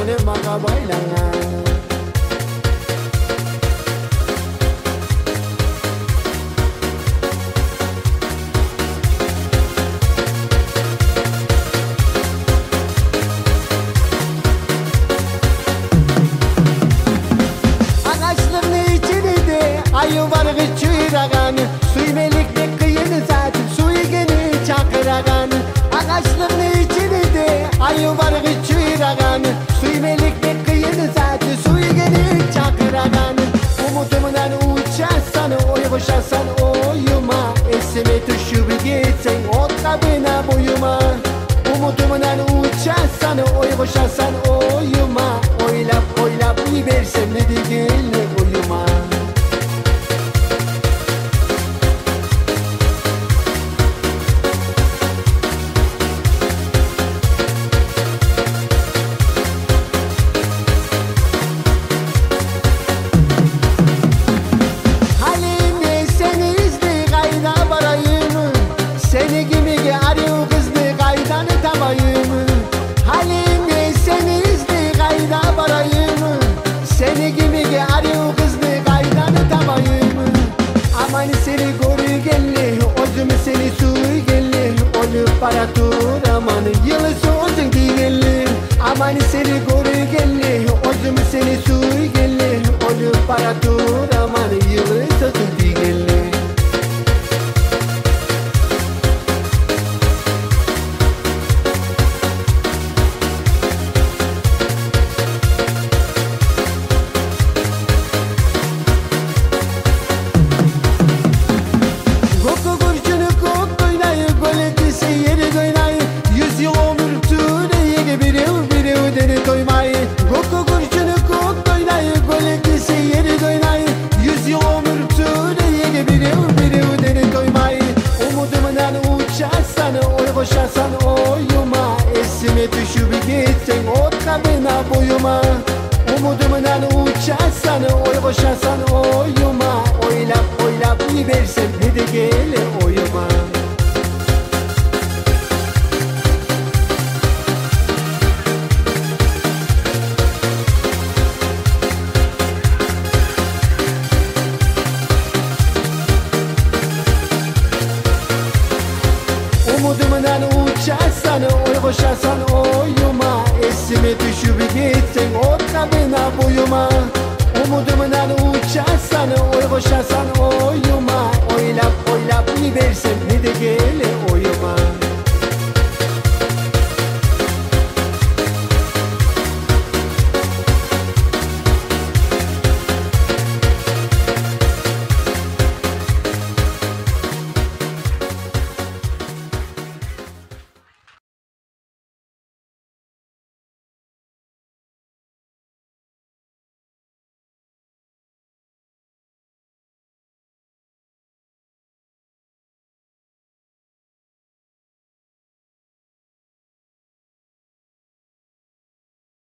canım arabayla. Ayı var gıçıragan, suy melikte kıyını zaten, suy geni çakıragan. Ağaçların içini de ayı var gıçıragan, suy melikte kıyını zaten, suy geni çakıragan. Umutumdan uçarsan, oy koşarsan oyuma, esime tuşu bir gitsen, ot kabına boyuma. Umutumdan uçarsan, oy koşarsan oyuma, oylap oylap ibersem ne digil uyuma. Seni gibi arıyor kızdı kaydanı tabayımı. Halim seni izli kayda barayımı. Seni gibi arıyor kızdı kaydanı tabayımı. Aman seni koru gelli, ozum seni suy gelli. Olup para tur aman yılı soğuzun digelli. Aman seni koru gelli, ozum seni suy gelli. Olup para tur aman yılı soğuzun digelli. Koşarsan oyuma, esime düşüp gitsen ot kabına boyuma. Umudumdan uçarsan, oy koşarsan oyuma, oylap oylap ibersem hadi gel oyuma. Umudumdan uçarsan, oy koşarsan oyuma, esime düşüp gitsen ot kabına boyuma. Umudumdan uçarsan, oy koşarsan oyuma, oylap oylap ibersem hadi gel oyuma.